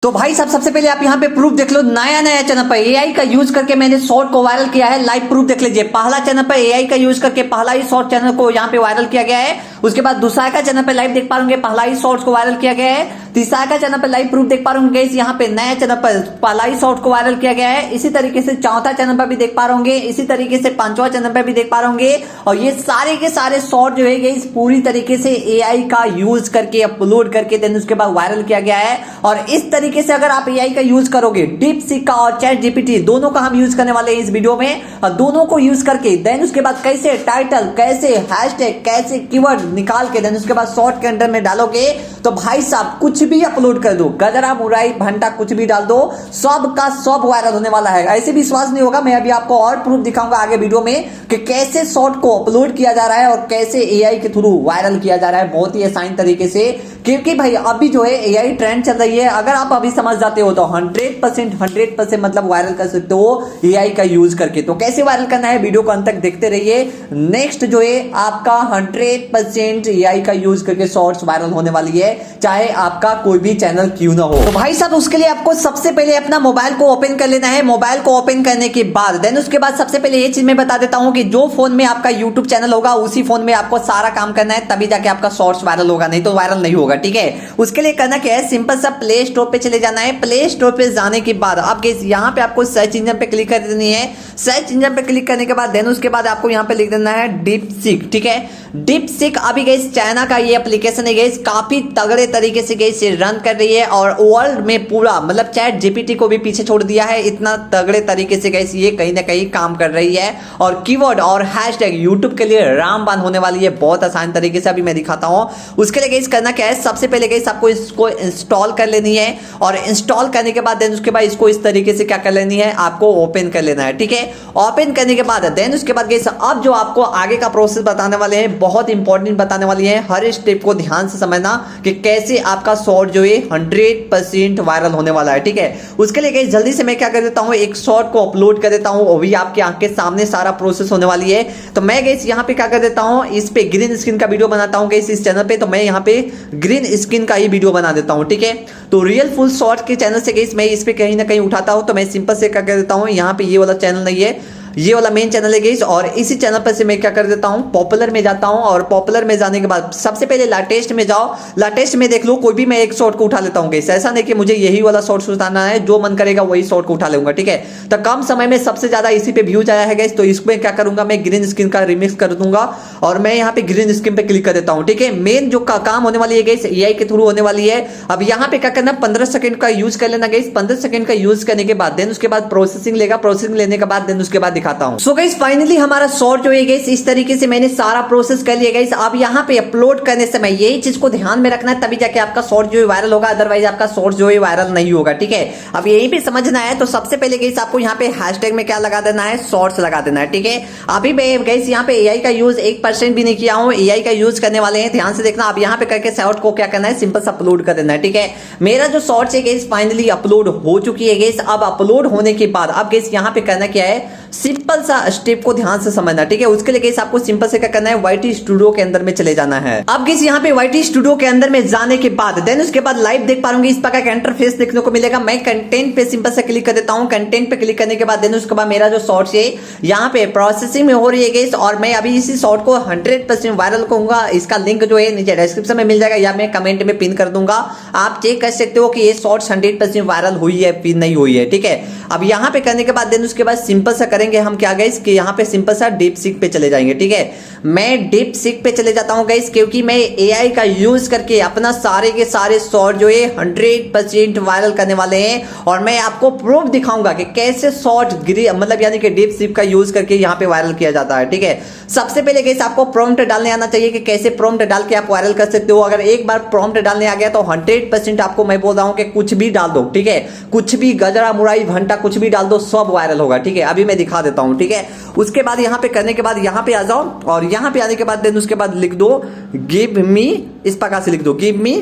तो भाई साहब सबसे पहले आप यहाँ पे प्रूफ देख लो। नया नया चैनल पर एआई का यूज करके मैंने शॉर्ट को वायरल किया है। लाइव प्रूफ देख लीजिए। पहला चैनल पर एआई का यूज करके पहला ही शॉर्ट चैनल को यहाँ पे वायरल किया गया है। उसके बाद दूसरा का चैनल पर लाइव देख पा रहे पहला ही शॉर्ट्स को वायरल किया गया है। तीसरा का चैनल पर लाइव प्रूफ देख पा रहे यहाँ पे नया चैनल पर पहला ही शॉर्ट को वायरल किया गया है। इसी तरीके से चौथा चैनल पर भी देख पा रहे इसी तरीके से पांचवा चैनल पर भी देख पा रहे और ये सारे के सारे शॉर्ट जो है इस पूरी तरीके से एआई का यूज करके अपलोड करके देन उसके बाद वायरल किया गया है। और इस तरीके से अगर आप एआई का यूज करोगे, डीपसीक का और चैट जीपीटी दोनों का हम यूज करने वाले हैं इस वीडियो में। और दोनों को यूज करके देन उसके बाद कैसे टाइटल, कैसे हैशटैग, कैसे कीवर्ड निकाल के देन उसके बाद शॉर्ट के अंदर में डालोगे तो भाई साहब कुछ भी अपलोड कर दो, गजरा मुराई भंटा कुछ भी डाल दो, सब का सब वायरल होने वाला है। ऐसे विश्वास नहीं होगा। मैं अभी आपको और प्रूफ दिखाऊंगा आगे वीडियो में कि कैसे शॉर्ट को अपलोड किया जा रहा है और कैसे एआई के थ्रू वायरल किया जा रहा है बहुत ही आसान तरीके से। क्योंकि भाई अभी जो है एआई ट्रेंड चल रही है। अगर आप अभी समझ जाते हो तो 100% मतलब वायरल कर सकते हो एआई का यूज करके। तो कैसे वायरल करना है वीडियो को अंत तक देखते रहिए। नेक्स्ट जो है आपका 100% एआई का यूज करके शॉर्ट्स वायरल होने वाली है, चाहे आपका कोई भी चैनल क्यों ना हो। तो भाई साहब उसके लिए आपको सबसे पहले अपना मोबाइल को ओपन कर लेना है। मोबाइल को ओपन करने के बाद देन उसके बाद सबसे पहले ये चीज मैं बता देता हूं कि जो फोन में आपका यूट्यूब चैनल होगा उसी फोन में आपको सारा काम करना है, तभी जाके आपका शॉर्ट्स वायरल होगा, नहीं तो वायरल नहीं होगा। ठीक है, उसके लिए करना क्या है, सिंपल सा प्ले स्टोर पे चले जाना है। प्ले स्टोर पे जाने के बाद आप यहाँ पे आपको सर्च इंजन पे क्लिक कर देनी है। सर्च इंजन पे क्लिक करने के बाद देन उसके बाद आपको यहाँ पे लिख देना है डीपसीक। ठीक है, डीपसीक अभी गाइस चाइना का ये एप्लीकेशन है गाइस, काफी तगड़े तरीके से गाइस रन कर रही है और वर्ल्ड में पूरा मतलब चैट जीपीटी को भी पीछे छोड़ दिया है। इतना तगड़े तरीके से गाइस ये कहीं ना कहीं काम कर रही है। और कीवर्ड और हैशटैग यूट्यूब के लिए रामबाण होने वाली है बहुत आसान तरीके से। अभी मैं दिखाता हूं। उसके लिए गाइस करना क्या है, सबसे पहले गाइस आपको इसको इंस्टॉल कर लेनी है और इंस्टॉल करने के बाद देन उसके बाद इसको इस तरीके से क्या कर लेनी है, आपको ओपन कर लेना है। ठीक है, ओपन करने के बाद देन उसके बाद गाइस अब जो आपको आगे का प्रोसेस बताने वाले हैं बहुत इंपॉर्टेंट बताने वाली है। हर स्टेप को ध्यान से समझना कि कैसे आपका शॉर्ट जो है 100% वायरल होने वाला है। ठीक है, उसके लिए गाइस जल्दी से मैं क्या कर देता हूं, एक शॉर्ट को अपलोड कर देता हूं, वो भी आपके आंख के सामने सारा प्रोसेस होने वाली है। तो मैं गाइस यहां पे क्या कर देता हूं, इस पे ग्रीन स्क्रीन का वीडियो बनाता हूं गाइस इस चैनल पे। तो मैं यहां पे ग्रीन स्क्रीन का ही वीडियो बना देता हूं। ठीक है, तो रियल फुल शॉर्ट के चैनल से गाइस मैं इस पे कहीं ना कहीं उठाता हूं। तो मैं सिंपल से क्या कर देता हूं, यहां पे ये वाला चैनल नहीं है, ये वाला मेन चैनल है गाइस, और इसी चैनल पर से मैं क्या कर देता हूं, पॉपुलर में जाता हूं। और पॉपुलर में जाने के बाद सबसे पहले लेटेस्ट में जाओ। लेटेस्ट में देख लो कोई भी मैं एक शॉर्ट को उठा लेता हूं गाइस। ऐसा नहीं कि मुझे यही वाला शॉर्ट उठाना है, जो मन करेगा वही शॉर्ट को उठा लूंगा। ठीक है, तो कम समय में सबसे ज्यादा इसी पे व्यूज आया है गाइस, तो इसमें क्या करूंगा, मैं ग्रीन स्क्रीन का रिमिक्स कर दूंगा और मैं यहाँ पे ग्रीन स्क्रीन पे क्लिक कर देता हूँ। ठीक है, मेन जो काम होने वाली है गाइस एआई के थ्रू होने वाली है। अब यहाँ पे क्या करना, 15 सेकंड का यूज कर लेना गाइस। 15 सेकंड का यूज करने के बाद देन उसके बाद प्रोसेसिंग लेगा। प्रोसेसिंग लेने के बाद देन उसके बाद दिखाता हूँ। सो गाइस फाइनली हमारा शॉर्ट जो है गाइस इस तरीके से मैंने सारा प्रोसेस कर लिया गाइस। अब यहाँ पे अपलोड करने समय यही चीज को ध्यान में रखना है, तभी जाके आपका शॉर्ट जो है वायरल होगा, अदरवाइज आपका शॉर्ट जो है वायरल नहीं होगा। ठीक है, अब यहीं पे समझना है। तो सबसे पहले गाइस आपको यहाँ पे हैशटैग में क्या लगा देना है, शॉर्ट्स लगा देना है। ठीक है, अभी मैं गाइस यहाँ पे एआई का यूज 1% भी नहीं किया हूँ, एआई का यूज करने वाले हैं, ध्यान से देखना। अब यहाँ पे करके शॉर्ट को क्या करना है, सिंपल सा अपलोड कर देना है। ठीक है, मेरा जो शॉर्ट्स है गाइस फाइनली अपलोड हो चुकी है गाइस। अब अपलोड होने के बाद अब गाइस यहाँ पे करना क्या है, सिंपल सा स्टेप को ध्यान से समझना। ठीक है, उसके लिए गाइस आपको सिंपल से क्या करना है, वाईटी स्टूडियो के अंदर में चले जाना है। अब गाइस यहाँ पे वाईटी स्टूडियो के अंदर में जाने के बाद देन उसके बाद लाइव देख पाऊंगी इस प्रकार का इंटरफेस देखने को मिलेगा। मैं कंटेंट पे सिंपल से क्लिक कर देता हूँ। कंटेंट पे क्लिक करने के बाद देन उसके बाद मेरा जो शॉर्ट्स है यहाँ पे प्रोसेसिंग में हो रही है गाइस, और मैं अभी इसी शॉर्ट को 100% वायरल करूंगा। इसका लिंक जो है नीचे डिस्क्रिप्शन में मिल जाएगा या मैं कमेंट में पिन कर दूंगा। आप चेक कर सकते हो कि ये शॉर्ट्स 100% वायरल हुई है फिर नहीं हुई है। ठीक है, अब यहाँ पे करने के बाद देन उसके बाद सिंपल सा करेंगे हम क्या गाइस कि यहाँ पे सिंपल सा डीपसीक पे चले जाएंगे। ठीक है, मैं डीपसीक पे चले जाता हूँ गाइस, क्योंकि मैं एआई का यूज करके अपना सारे के सारे शॉर्ट जो है 100% वायरल करने वाले हैं। और मैं आपको प्रूफ दिखाऊंगा कि कैसे शॉर्ट मतलब यानी कि डीपसीक का यूज करके यहाँ पे वायरल किया जाता है। ठीक है, सबसे पहले गाइस आपको प्रॉम्प्ट डालने आना चाहिए कि कैसे प्रॉम्प्ट डाल के आप वायरल कर सकते हो। अगर एक बार प्रॉम्प्ट डालने आ गया तो 100% आपको मैं बोल रहा हूँ कि कुछ भी डाल दो। ठीक है, कुछ भी गजरा मुराई भंटा कुछ भी डाल दो, सब वायरल होगा। ठीक है, अभी मैं दिखा देता हूँ। ठीक है, उसके बाद यहाँ पे करने के बाद यहाँ पे आ जाओ और यहाँ पे आने के बाद देन उसके बाद लिख दो गिव मी, इस प्रकार से लिख दो give me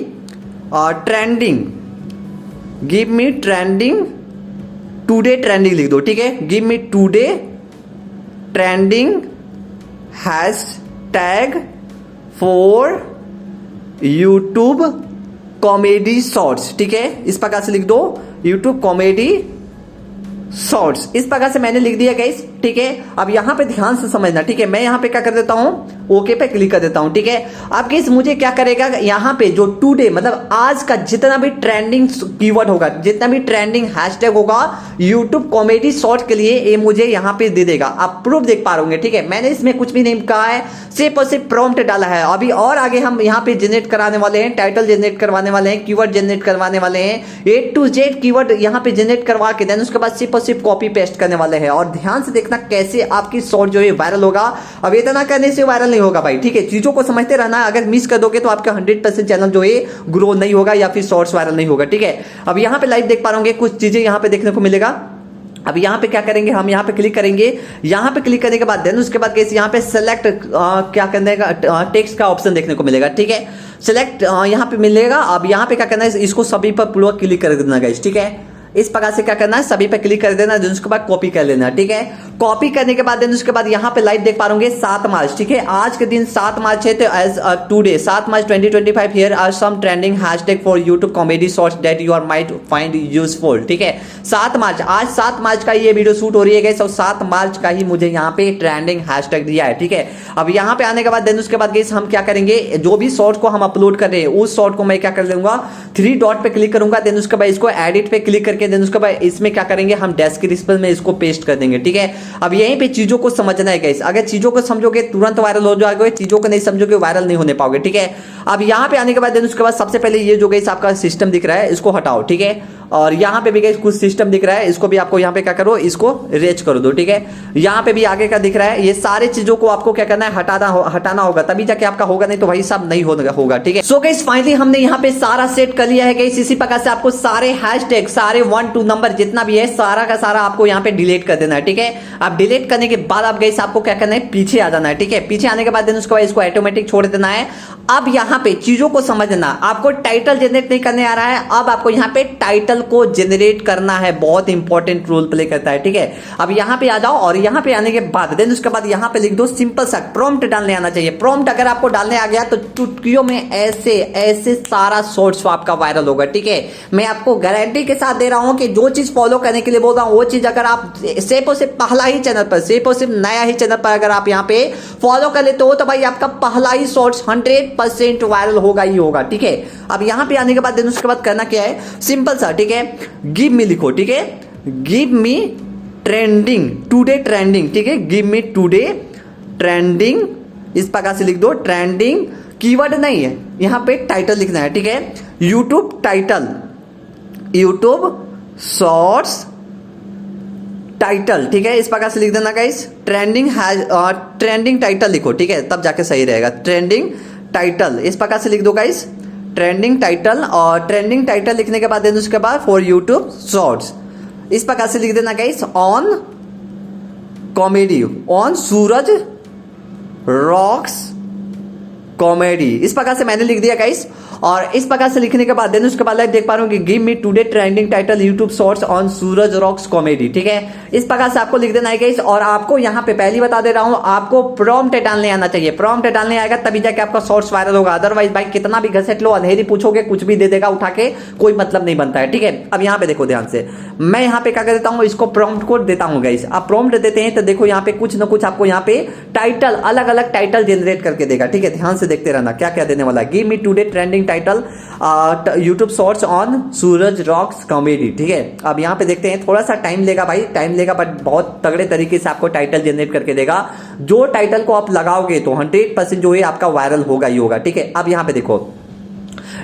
trending, give me trending today, trending लिख दो। ठीक है, give me today trending hash tag for YouTube comedy shorts, ठीक है, इस प्रकार से लिख दो यूट्यूब कॉमेडी शॉर्ट्स, इस प्रकार से मैंने लिख दिया गाइस, ठीक है। अब यहाँ पे ध्यान से समझना, ठीक है। मैं यहाँ पे क्या कर देता हूँ, ओके पे क्लिक कर देता हूँ, ठीक है। अब गाइस मुझे क्या करेगा, यहाँ पे जो टुडे मतलब आज का जितना भी ट्रेंडिंग कीवर्ड होगा, जितना भी ट्रेंडिंग हैशटैग होगा यूट्यूब कॉमेडी शॉर्ट के लिए, ये मुझे यहाँ पे दे देगा। आप प्रूफ देख पा रहे, ठीक है। मैंने इसमें कुछ भी नहीं कहा है, सिर्फ और सिर्फ प्रॉम्प्ट डाला है। अभी और आगे हम यहाँ पे जनरेट कराने वाले हैं, टाइटल जनरेट करवाने वाले हैं, कीवर्ड जनरेट करवाने वाले हैं, A to Z कीवर्ड यहाँ पे जनरेट करवा के देन उसके बाद सिर्फ और सिर्फ कॉपी पेस्ट करने वाले हैं। और ध्यान से देखना कैसे आपकी शॉर्ट जो है वायरल होगा। अब इतना करने से वायरल नहीं होगा भाई, ठीक है। चीजों को समझते रहना, अगर मिस कर दोगे तो आपका 100% चैनल जो है ग्रो नहीं होगा या फिर शॉर्ट्स वायरल नहीं होगा, ठीक है। अब यहाँ पे लाइव देख पा रहे कुछ चीजें यहाँ पे देखने को मिलेगा। अब यहाँ पे क्या करेंगे, हम यहाँ पे क्लिक करेंगे। यहाँ पे क्लिक करने के बाद देन उसके बाद कैसे यहाँ पे सेलेक्ट क्या करने का टेक्स्ट का ऑप्शन देखने को मिलेगा, ठीक है। सेलेक्ट यहाँ पे मिलेगा। अब यहाँ पे क्या करना है, इसको सभी पर पूरा क्लिक कर देना गाइस, ठीक है। इस प्रकार से क्या करना है, सभी पे क्लिक कर देना, देन उसके बाद कॉपी कर लेना, ठीक है। कॉपी करने के बाद देन उसके बाद यहाँ पे लाइव देख पा रहे 7 मार्च, ठीक है। आज के दिन 7 मार्च है, तो as today 7 March 2025 here are some trending hashtag for YouTube comedy shorts that you are might find useful, ठीक है। 7 मार्च, आज 7 मार्च का ये वीडियो शूट हो रही है गाइस, और 7 मार्च का ही मुझे यहाँ पे ट्रेंडिंग हैशटैग दिया है, ठीक है। अब यहाँ पे आने के बाद देन उसके बाद गाइस हम क्या करेंगे, जो भी शॉर्ट को हम अपलोड कर रहे हैं उस शॉर्ट को मैं क्या कर लूंगा, 3 डॉट पे क्लिक करूंगा, देन उसके बाद इसको एडिट पे क्लिक करके देन उसके बाद इसमें क्या करेंगे, हम डिस्क्रिप्शन में इसको पेस्ट कर देंगे, ठीक है। अब यहीं पे चीजों को समझना है गाइस, अगर चीजों को समझोगे तुरंत वायरल हो जाओगे, चीजों को नहीं समझोगे वायरल नहीं होने पाओगे, ठीक है। अब यहाँ पे आने के बाद देन उसके बाद सबसे पहले ये जो गाइस आपका सिस्टम दिख रहा है इसको हटाओ, ठीक है। और यहाँ पे भी गाइस कुछ सिस्टम दिख रहा है, इसको भी आपको यहाँ पे क्या करो, इसको रेज कर दो, ठीक है। यहाँ पे भी आगे का दिख रहा है, ये सारे चीजों को आपको क्या करना है, हटाना होगा, तभी जाके आपका होगा, नहीं तो भाई सब नहीं होगा, ठीक है। सो गाइस फाइनली हमने यहाँ पे सारा सेट कर लिया है गाइस। इसी प्रकार से आपको सारे हैशटैग, सारे 1 to नंबर जितना भी है सारा का सारा आपको यहाँ पे डिलीट कर देना है, ठीक है। अब डिलीट करने के बाद आप गाइस आपको क्या करना है, पीछे आ जाना है, ठीक है। पीछे आने के बाद उसके बाद इसको ऑटोमेटिक छोड़ देना है। अब यहाँ पे चीजों को समझना, आपको टाइटल जनरेट नहीं करने आ रहा है, अब आपको यहाँ पे टाइटल को जनरेट करना है, बहुत इंपॉर्टेंट रोल प्ले करता है, ठीक है। अब यहाँ पे आ जाओ, और यहाँ पे आने के बाद देन उसके बाद यहाँ पे लिख दो सिंपल सा प्रॉम्प्ट डालने आना चाहिए। प्रॉम्प्ट अगर आपको डालने आ गया तो चुटकियों में ऐसे ऐसे सारा शॉर्ट्स आपका वायरल होगा, ठीक है। मैं आपको गारंटी के साथ दे रहा हूं कि जो चीज फॉलो करने के लिए बोल रहा हूं वो चीज अगर आप सिर्फ और सिर्फ पहला ही चैनल पर, सिर्फ और सिर्फ नया ही चैनल पर अगर आप यहाँ पे फॉलो कर लेते हो तो भाई आपका पहला ही शॉर्ट्स 100% वायरल होगा ही होगा, ठीक है। अब यहाँ पे आने के बाद देन उसके बाद करना क्या है, सिंपल सा, ठीक है। गिव मी लिखो, ठीक है। Give me trending today trending, ठीक है। गिव मी टुडे ट्रेंडिंग, इस प्रकार से लिख दो ट्रेंडिंग, कीवर्ड नहीं है, यहाँ पे टाइटल लिखना है, ठीक है। YouTube title, YouTube shorts title, ठीक है। इस प्रकार से लिख देना गाइस, ट्रेंडिंग टाइटल लिखो, ठीक है, तब जाके सही रहेगा। ट्रेंडिंग टाइटल, इस प्रकार से लिख दो गाइस, ट्रेंडिंग टाइटल। और ट्रेंडिंग टाइटल लिखने के बाद देन उसके बाद फॉर यूट्यूब शॉर्ट्स, इस प्रकार से लिख देना guys, on comedy, on Suraj rocks comedy, इस प्रकार से मैंने लिख दिया गाइस। और इस प्रकार से लिखने के बाद देन उसके बाद देख पा रहा हूं कि give me today trending title YouTube shorts on Suraj rocks comedy, ठीक है। इस प्रकार से आपको लिख देना है गाइस। और आपको यहाँ पे पहली बता दे रहा हूं, आपको प्रॉम्प्ट डालने आना चाहिए, प्रॉम्प्ट डालने आएगा तभी जाके आपका शॉर्ट्स वायरल होगा, अदरवाइज भाई कितना भी घसेट लो, अंधेरी पूछोगे कुछ भी दे देगा उठा के, कोई मतलब नहीं बनता है, ठीक है। अब यहाँ पे देखो ध्यान से, मैं यहाँ पे क्या कर देता हूँ, इसको प्रॉम्प्ट कोड देता हूँ गाइस। आप प्रॉम्प्ट देते हैं तो देखो यहाँ पे कुछ ना कुछ आपको यहाँ पे टाइटल, अलग अलग टाइटल जनरेट करके देगा, ठीक है। ध्यान से देखते रहना क्या क्या देने वाला है। Give me today trending title YouTube shorts on Suraj rocks comedy, ठीक है। अब यहाँ पे देखते हैं, थोड़ा सा टाइम लेगा भाई, टाइम लेगा, बट बहुत तगड़े तरीके से आपको टाइटल जनरेट करके देगा। जो टाइटल को आप लगाओगे तो 100% जो है आपका वायरल होगा ही होगा, ठीक है। अब यहाँ पे देखो,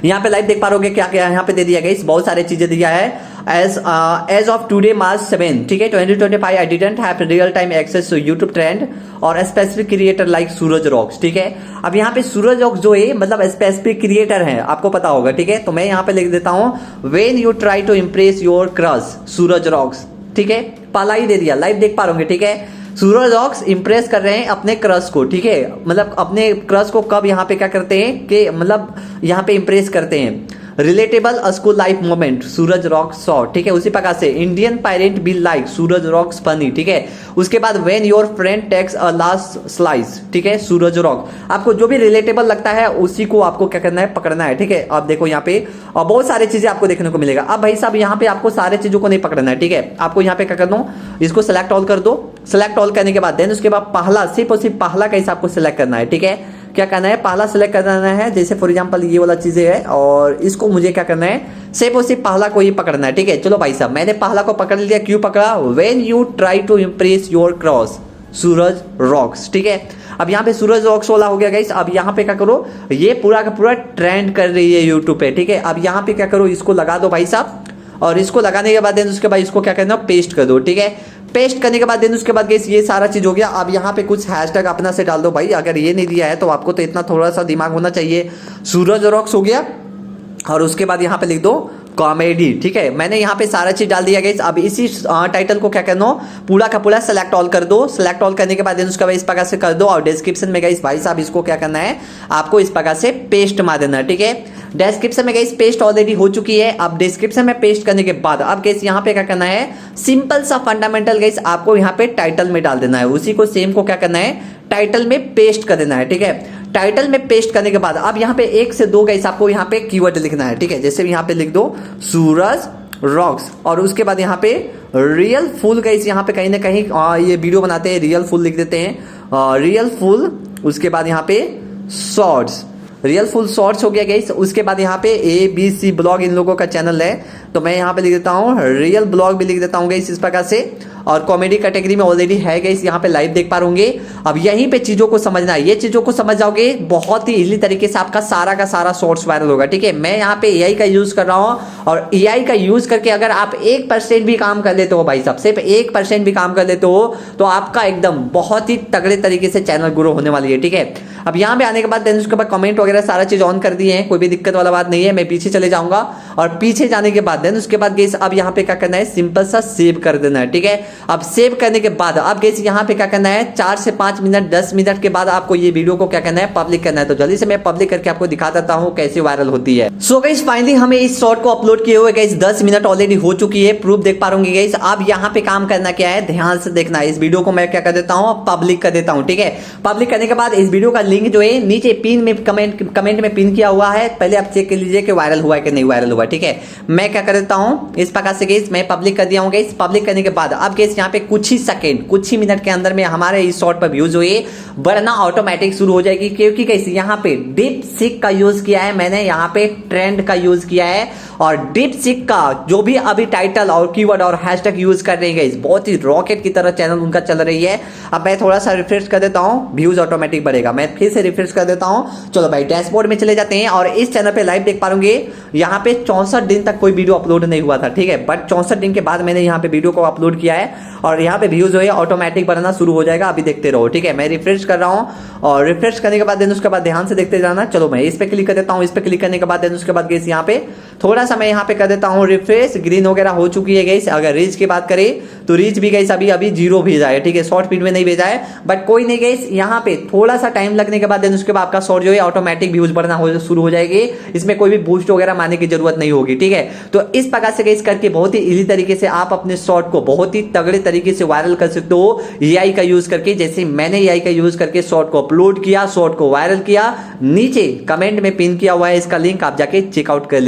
यहाँ पे लाइव देख पा रहे क्या क्या यहाँ पे दे दिया गया, बहुत सारे चीजें दिया है। एज ऑफ टुडे मार्च 7, ठीक है, 2025 I didn't have real time access to YouTube trend और specific creator like Suraj rocks, ठीक है। अब यहाँ पे सूरज रॉक्स जो है मतलब स्पेसिफिक क्रिएटर है, आपको पता होगा, ठीक है। तो मैं यहाँ पे लिख देता हूँ when you try to impress your crush Suraj rocks, ठीक है। पहला ही दे दिया, लाइव देख पा रहे, ठीक है। सूरज रॉक्स इंप्रेस कर रहे हैं अपने क्रश को, ठीक है, मतलब अपने क्रश को कब यहाँ पे क्या करते हैं कि मतलब यहाँ पे इंप्रेस करते हैं relatable school life moment Suraj rocks short, ठीक है। उसी प्रकार से Indian parent be like Suraj rocks funny, ठीक है। उसके बाद when your friend takes a last slice, ठीक है, सूरज रॉक। आपको जो भी रिलेटेबल लगता है उसी को आपको क्या करना है, पकड़ना है, ठीक है। अब देखो यहाँ पे बहुत सारी चीजें आपको देखने को मिलेगा। अब भाई साहब यहाँ पे आपको सारे चीजों को नहीं पकड़ना है, ठीक है। आपको यहाँ पे क्या कर दो, इसको सेलेक्ट ऑल कर दो। सेलेक्ट ऑल करने के बाद देन उसके बाद पहला, सिर्फ और सिर्फ पहला का हिसाब को सिलेक्ट करना है, ठीक है। क्या करना है, पहला सिलेक्ट करना है। जैसे फॉर एग्जांपल ये वाला चीजें है और इसको मुझे क्या करना है, सिर्फ और सिर्फ पहला को ही पकड़ना है, ठीक है। चलो भाई साहब मैंने पहला को पकड़ लिया। क्यों पकड़ा, when you try to impress your cross Suraj rocks, ठीक है। अब यहाँ पे सूरज रॉक्स वाला हो गया गाइस। अब यहाँ पे क्या करो, ये पूरा का पूरा ट्रेंड कर रही है यूट्यूब पे, ठीक है। अब यहाँ पे क्या करो, इसको लगा दो भाई साहब, और इसको लगाने के बाद देन उसके बाद इसको क्या करना, पेस्ट कर दो, ठीक है। पेस्ट करने के बाद देन उसके बाद गाइस ये सारा चीज हो गया। अब यहाँ पे कुछ हैशटैग अपना से डाल दो भाई, अगर ये नहीं दिया है तो आपको तो इतना थोड़ा सा दिमाग होना चाहिए। सूरज रॉक्स हो गया और उसके बाद यहाँ पे लिख दो कॉमेडी, ठीक है। मैंने यहाँ पे सारा चीज डाल दिया गाइस। अब इसी टाइटल को क्या करना, पूरा का पूरा सेलेक्ट ऑल कर दो। सेलेक्ट ऑल करने के बाद उसका इस प्रकार से कर दो और डिस्क्रिप्शन में गाइस भाई साहब इसको क्या करना है, आपको इस प्रकार से पेस्ट मार देना है, ठीक है। डिस्क्रिप्शन में गाइस पेस्ट ऑलरेडी हो चुकी है। अब डिस्क्रिप्शन में पेस्ट करने के बाद अब गाइस यहाँ पे क्या करना है, सिंपल सा फंडामेंटल गाइस आपको यहाँ पे टाइटल में डाल देना है। उसी को सेम को क्या करना है, टाइटल में पेस्ट कर देना है, ठीक है। टाइटल में पेस्ट करने के बाद अब यहाँ पे 1 से 2 गाइस आपको यहाँ पे कीवर्ड लिखना है, ठीक है। जैसे यहाँ पे लिख दो सूरज रॉक्स और उसके बाद यहाँ पे रियल फुल गाइस, यहाँ पे कहीं ना कहीं ये वीडियो बनाते हैं रियल फुल लिख देते हैं, रियल फुल। उसके बाद यहाँ पे शॉर्ट्स, रियल फुल शॉर्ट्स हो गया गाइस। उसके बाद यहाँ पे ABC ब्लॉग इन लोगों का चैनल है, तो मैं यहाँ पे लिख देता हूँ रियल ब्लॉग भी लिख देता हूँ गाइस इस प्रकार से। और कॉमेडी कैटेगरी में ऑलरेडी है गाइस, यहाँ पे लाइव देख पा होंगे। अब यहीं पे चीजों को समझना है, ये चीजों को समझ जाओगे बहुत ही इजीली तरीके से आपका सारा का सारा शॉर्ट्स वायरल होगा, ठीक है। मैं यहाँ पे AI का यूज कर रहा हूँ और AI का यूज करके अगर आप 1% भी काम कर लेते हो भाई साहब, सिर्फ 1% भी काम कर लेते हो तो आपका एकदम बहुत ही तगड़े तरीके से चैनल ग्रो होने वाली है, ठीक है। अब यहाँ पे आने के बाद देन उसके बाद कमेंट वगैरह सारा चीज ऑन कर दिए हैं, कोई भी दिक्कत वाला बात नहीं है। मैं पीछे चले जाऊंगा और पीछे जाने के बाद देन उसके बाद गाइस अब यहाँ पे क्या करना है, सिंपल सा सेव कर देना है, ठीक है। अब सेव करने के बाद अब गाइस यहाँ पे क्या करना है, 4 से 5 मिनट 10 मिनट के बाद आपको ये वीडियो को क्या करना है, पब्लिक करना है। तो जल्दी से मैं पब्लिक करके आपको दिखा देता हूँ कैसे वायरल होती है। सो गाइस फाइनली हमें इस शॉर्ट को अपलोड किए हुए गाइस 10 मिनट ऑलरेडी हो चुकी है, प्रूफ देख पा रहे गाइस। अब यहाँ पे काम करना क्या है, ध्यान से देखना है। इस वीडियो को मैं क्या कर देता हूँ, पब्लिक कर देता हूँ, ठीक है। पब्लिक करने के बाद इस वीडियो का लिंक जो है नीचे पिन में कमेंट में पिन किया हुआ है, पहले आप चेक कर लीजिए कि वायरल हुआ है कि नहीं वायरल हुआ, ठीक है। मैं क्या कर देता हूं, इस प्रकार से गाइस मैं पब्लिक कर दिया हूं गाइस। पब्लिक करने के बाद अब गाइस यहाँ पे कुछ ही सेकंड, कुछ ही मिनट के अंदर में हमारे इस शॉर्ट पर व्यूज हुए बढ़ना ऑटोमेटिक शुरू हो जाएगी, क्योंकि गाइस यहाँ पे डीप सीक का यूज किया है मैंने, यहाँ पे ट्रेंड का यूज किया है और डीप सीक का जो भी अभी टाइटल और कीवर्ड और हैशटैग यूज कर रहे हैं गाइस, बहुत ही रॉकेट की तरह चैनल उनका चल रही है। अब मैं थोड़ा सा रिफ्रेश कर देता हूं, व्यूज ऑटोमेटिक बढ़ेगा। मैं फिर से रिफ्रेश कर देता हूं। चलो भाई डैशबोर्ड में चले जाते हैं और इस चैनल पे लाइव देख पा होंगे। यहाँ पे 64 दिन तक कोई वीडियो अपलोड नहीं हुआ था, ठीक है। बट 64 दिन के बाद मैंने यहाँ पे वीडियो को अपलोड किया है और यहाँ पे व्यूज जो है ऑटोमेटिक बढ़ना शुरू हो जाएगा। अभी देखते रहो, ठीक है। मैं रिफ्रेश कर रहा हूँ और रिफ्रेश करने के बाद देन उसके बाद ध्यान से देखते जाना। चलो मैं इस पे क्लिक कर देता हूँ। इस पे क्लिक करने के बाद देन उसके बाद गाइस यहाँ पे थोड़ा सा मैं यहाँ पे कर देता हूँ रिफ्रेश, ग्रीन वगैरह हो चुकी है गाइस। अगर रीच की बात करें तो रीच भी गाइस अभी 0 भेजा है, ठीक है। शॉर्ट फीड में नहीं भेजा है, बट कोई नहीं गाइस। यहाँ पे थोड़ा सा टाइम लगने के बाद देन उसके बाद आपका शॉर्ट जो है ऑटोमेटिक व्यूज बढ़ना शुरू हो जाएगी। इसमें कोई भी बूस्ट वगैरह मारने की जरूरत नहीं होगी, ठीक है। तो इस प्रकार से गाइस करके बहुत ही इजी तरीके से आप अपने शॉर्ट को बहुत ही तगड़े तरीके से वायरल कर सकते हो AI का यूज करके। जैसे मैंने AI का यूज करके शॉर्ट को अपलोड किया, शॉर्ट को वायरल किया, नीचे कमेंट में पिन किया हुआ है इसका लिंक, आप जाके चेकआउट कर लीजिए।